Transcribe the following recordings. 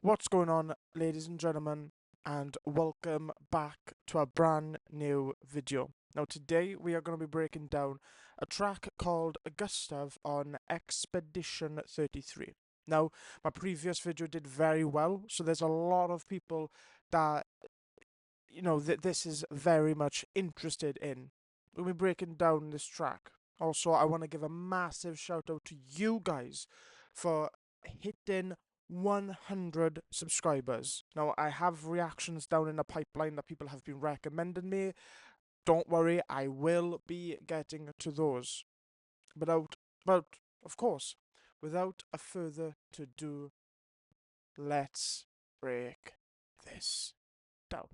What's going on, ladies and gentlemen, and welcome back to a brand new video. Now today we are going to be breaking down a track called Gustave on Expedition 33. Now, my previous video did very well, so there's a lot of people that, this is very much interested in. We'll be breaking down this track. Also, I want to give a massive shout out to you guys for hitting 100 subscribers. Now, I have reactions down in the pipeline that people have been recommending me. Don't worry, I will be getting to those. But of course, without a further to do, let's break this down.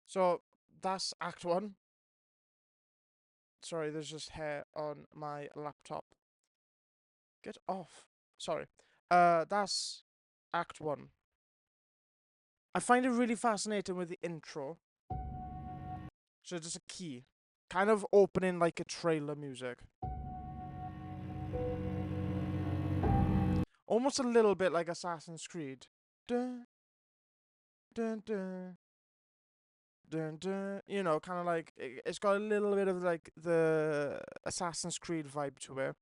So that's Act 1. Sorry, there's just hair on my laptop. Get off. Sorry. That's Act 1. I find it really fascinating with the intro. So just a key. Kind of opening like a trailer music. Almost a little bit like Assassin's Creed. Dun, dun, dun. Dun, dun, kind of like it's got a little bit of like the Assassin's Creed vibe to it.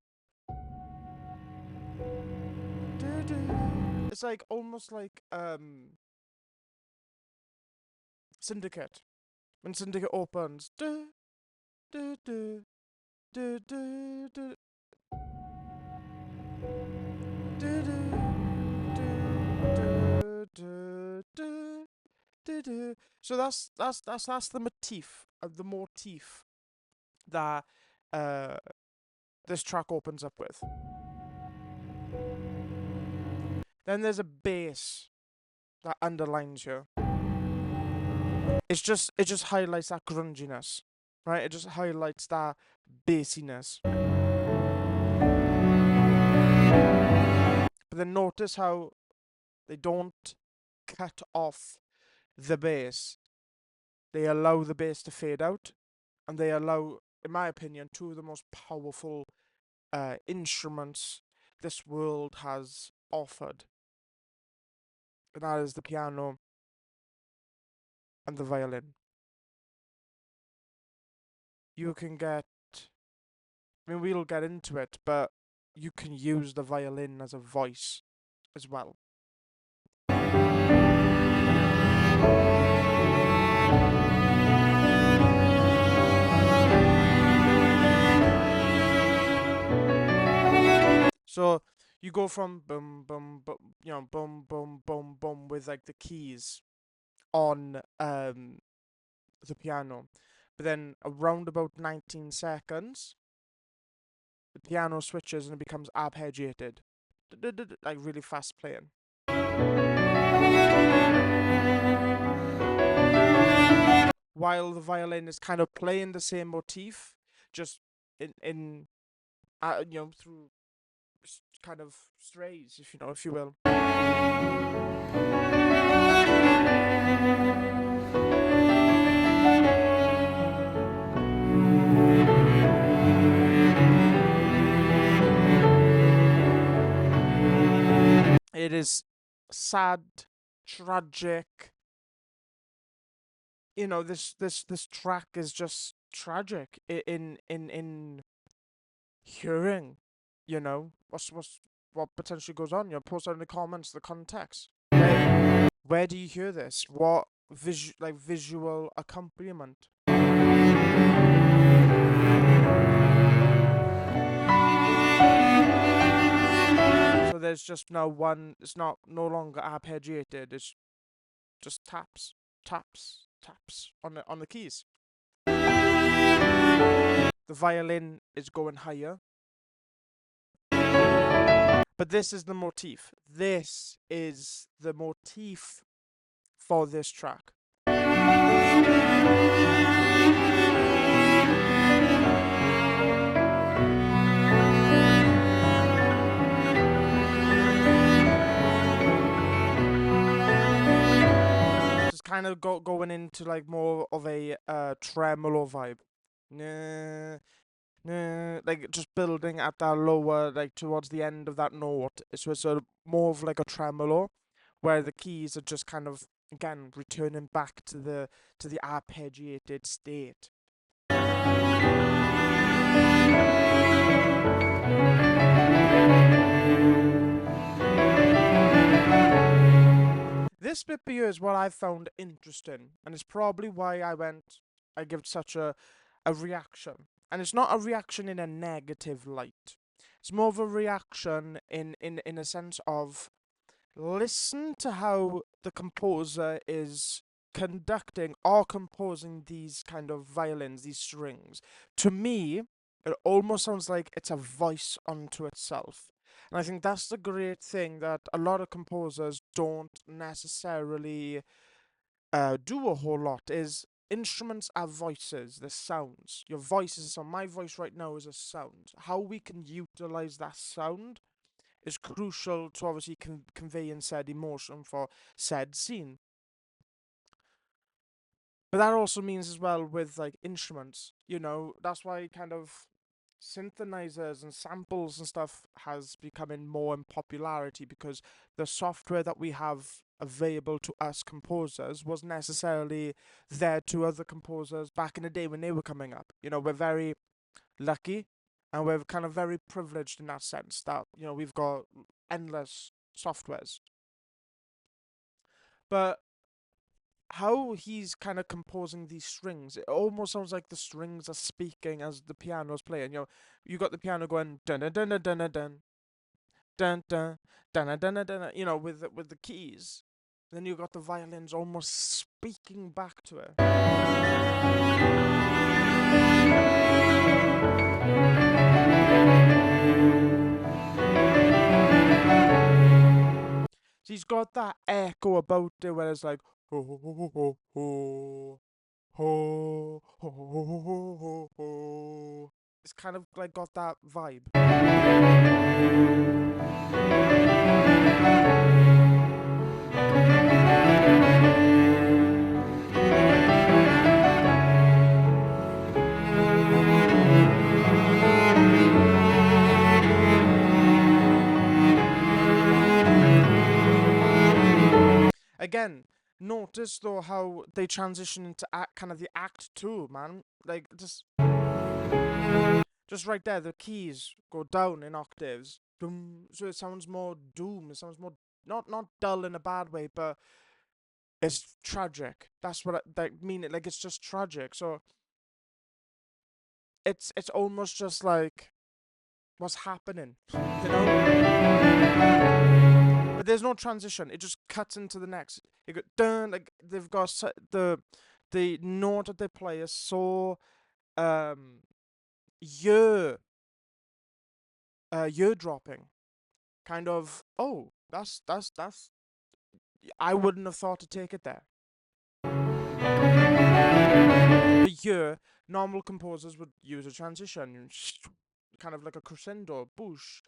Dun, dun. It's like almost like Syndicate. When Syndicate opens. Dun, dun, dun, dun, dun, dun. Dun, dun, dun, dun, dun. So that's the motif that this track opens up with. Then there's a bass that underlines you. It just highlights that grunginess, right? It just highlights that bassiness. But then notice how they don't cut off the bass. They allow the bass to fade out, and they allow, in my opinion, two of the most powerful instruments this world has offered. And that is the piano and the violin. You can get, we'll get into it, but you can use the violin as a voice as well. So you go from boom, boom, boom, boom, boom, boom, boom with like the keys on the piano, but then around about 19 seconds, the piano switches and it becomes arpeggiated, like really fast playing. While the violin is kind of playing the same motif, just in through kind of strays, if you will. sad, tragic. You know, this track is just tragic in hearing. You know, what potentially goes on. You know, post out in the comments the context. Where do you hear this? What visual accompaniment? So there's just now one. It's not no longer arpeggiated. It's just taps, taps, taps on the keys. The violin is going higher. But this is the motif. This is the motif for this track. It's kind of going into like more of a tremolo vibe. Like just building at that lower, like towards the end of that note. So it's sort of more of like a tremolo, where the keys are just kind of again returning back to the arpeggiated state. This bit here is what I found interesting, and it's probably why I give such a reaction. And it's not a reaction in a negative light. It's more of a reaction in a sense of listen to how the composer is conducting or composing these kind of violins, these strings. To me, it almost sounds like it's a voice unto itself. And I think that's the great thing that a lot of composers don't necessarily do a whole lot, is instruments are voices, they're sounds. Your voice is a sound. My voice right now is a sound. How we can utilize that sound is crucial to obviously conveying said emotion for said scene. But that also means as well with like instruments, you know, that's why kind of synthesizers and samples and stuff has become in more in popularity, because the software that we have available to us composers was necessarily there to other composers back in the day when they were coming up. You know, we're very lucky and we're kind of very privileged in that sense that, you know, we've got endless softwares. But how he's kind of composing these strings, it almost sounds like the strings are speaking as the piano's playing. You know, you got the piano going dun dun dun dun dun dun dun dun dun dun dun dun, you know, with the keys. Then you got the violins almost speaking back to it. So he's got that echo about it where it's like ho ho ho ho ho ho ho ho ho ho. It's kind of like got that vibe. Again, notice though how they transition into kind of the act 2, man. Like just right there, the keys go down in octaves. Doom, so it sounds more doom. It sounds more not dull in a bad way, but it's tragic. That's what I mean. It like it's just tragic. So it's almost just like what's happening, you know. But there's no transition. It just cuts into the next. You go dun, like they've got the note that they play is so ear dropping, kind of. Oh, that's. I wouldn't have thought to take it there. The year, normal composers would use a transition, kind of like a crescendo, boosh.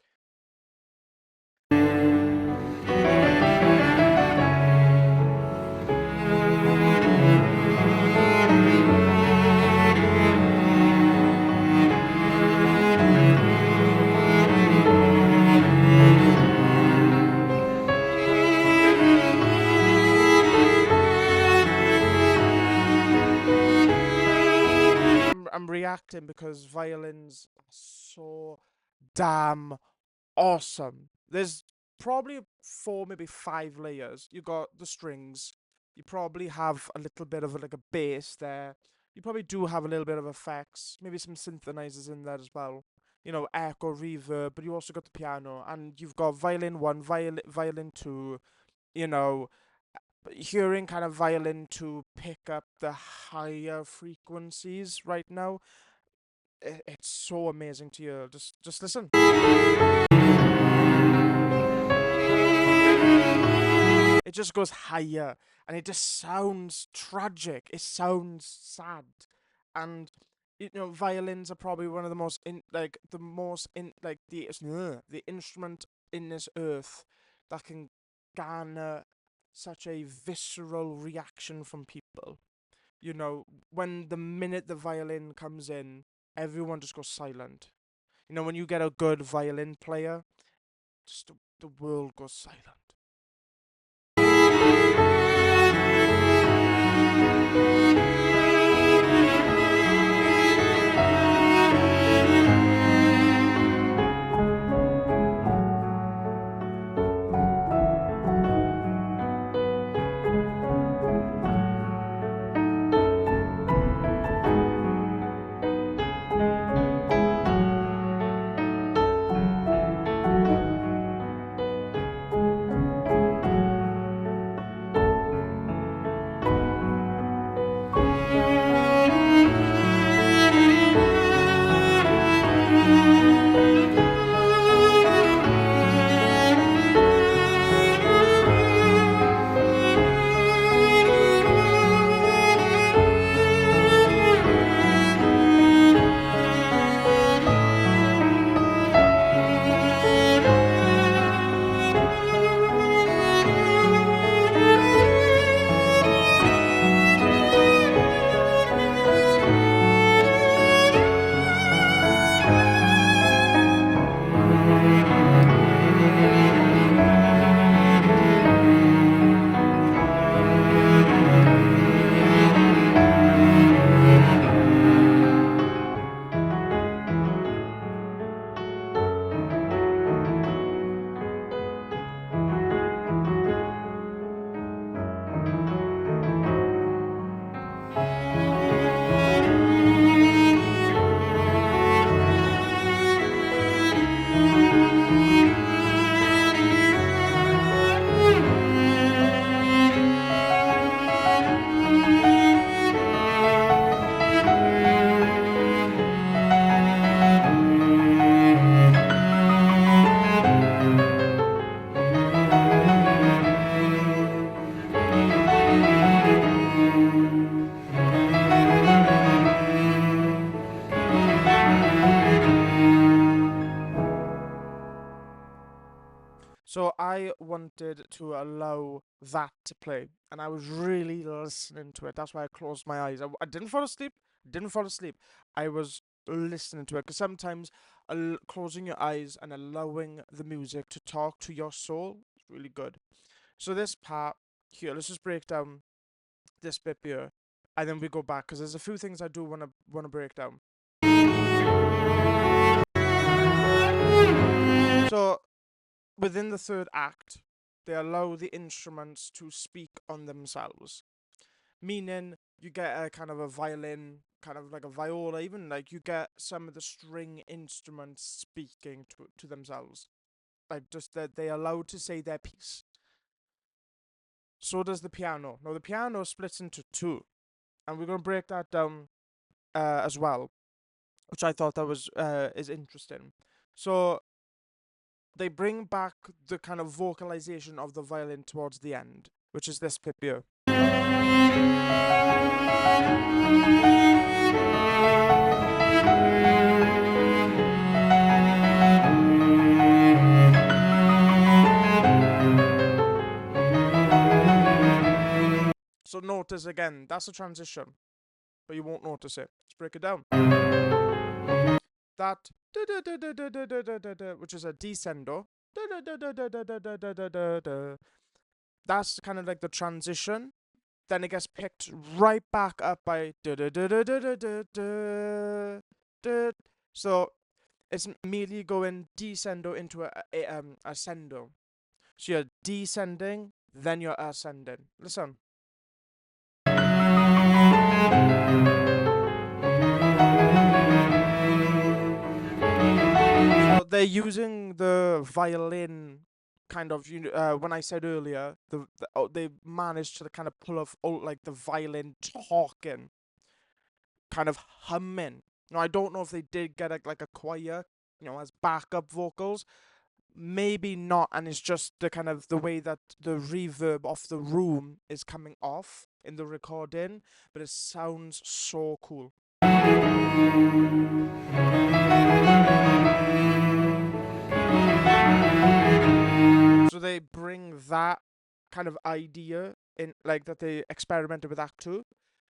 acting because violins are so damn awesome. There's probably 4, maybe 5 layers. You got the strings. You probably have a little bit of like a bass there. You probably do have a little bit of effects, maybe some synthesizers in there as well. You know, echo, reverb, but you also got the piano, and you've got violin 1, violin 2, you know, hearing kind of violin 2 pick up the higher frequencies right now. It's so amazing to hear. Just listen. It just goes higher, and it just sounds tragic. It sounds sad, and violins are probably one of the most the instrument in this earth that can garner such a visceral reaction from people. You know, when the minute the violin comes in, everyone just goes silent. You know, when you get a good violin player, just the world goes silent. So I wanted to allow that to play, and I was really listening to it. That's why I closed my eyes. I didn't fall asleep. Didn't fall asleep. I was listening to it because sometimes closing your eyes and allowing the music to talk to your soul is really good. So this part here, let's just break down this bit here, and then we go back because there's a few things I do wanna break down. So within the third act, they allow the instruments to speak on themselves, meaning you get a kind of a violin, kind of like a viola, even like you get some of the string instruments speaking to themselves, like just that they allowed to say their piece. So does the piano. Now the piano splits into two, and we're gonna break that down as well, which I thought that was is interesting. So they bring back the kind of vocalization of the violin towards the end, which is this bit here. So notice again, that's a transition, but you won't notice it. Let's break it down. That which is a descendo. That's kind of like the transition. Then it gets picked right back up by So it's immediately going descendo into a ascendo. So you're descending, then you're ascending. Listen. So they're using the violin kind of, when I said earlier, they managed to kind of pull off like the violin talking, kind of humming. Now I don't know if they did get like a choir, as backup vocals. Maybe not, and it's just the kind of the way that the reverb of the room is coming off in the recording, but it sounds so cool. So they bring that kind of idea in, like that they experimented with Act 2,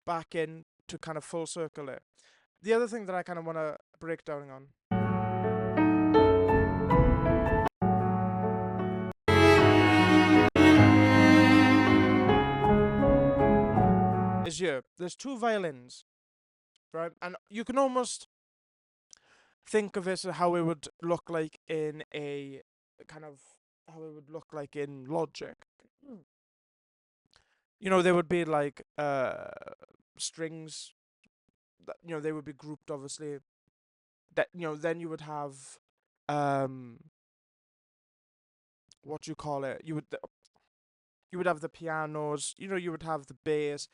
back in to kind of full circle it. The other thing that I kind of want to break down on is here. There's two violins, right? And you can almost think of it as how it would look like in a kind of how it would look like in Logic. There would be like strings that they would be grouped, obviously. That then you would have what do you call it? You would have the pianos, you would have the bass.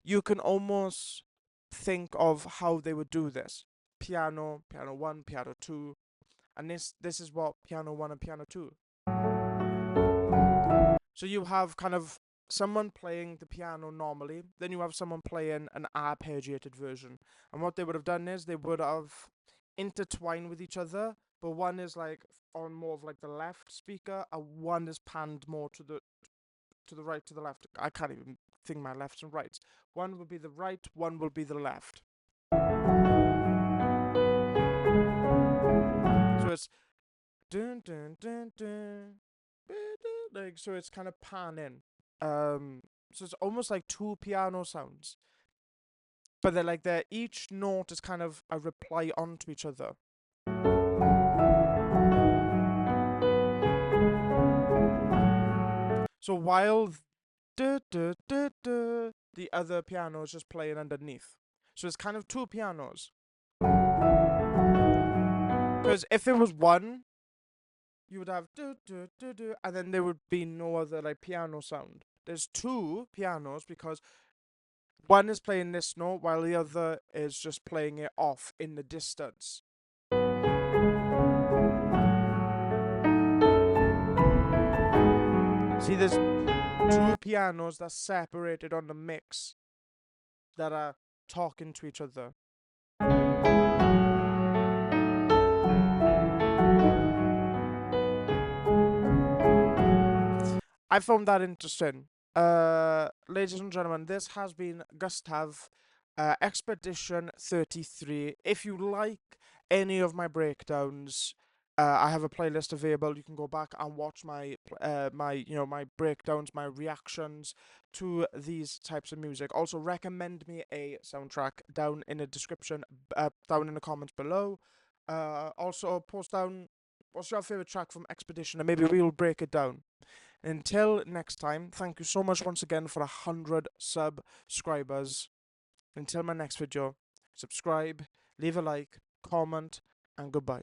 You can almost think of how they would do this. Piano 1, piano 2, and this is what piano 1 and piano 2. So you have kind of someone playing the piano normally, then you have someone playing an arpeggiated version. And what they would have done is they would have intertwined with each other, but one is like on more of like the left speaker, and one is panned more to the right, to the left. I can't even think my lefts and rights. One will be the right, one will be the left. So it's dun dun dun dun, like, so it's kind of panning. So it's almost like two piano sounds, but they're each note is kind of a reply onto each other. So while the other piano is just playing underneath. So it's kind of two pianos. Because if it was one, you would have and then there would be no other like piano sound. There's two pianos because one is playing this note while the other is just playing it off in the distance. See, there's two pianos that's separated on the mix that are talking to each other. I found that interesting. Ladies and gentlemen, this has been Gustave, Expedition 33. If you like any of my breakdowns, I have a playlist available. You can go back and watch my breakdowns, my reactions to these types of music. Also, recommend me a soundtrack down in the description, down in the comments below. Also, post down what's your favorite track from Expedition, and maybe we'll break it down. Until next time, thank you so much once again for 100 subscribers. Until my next video, subscribe, leave a like, comment, and goodbye.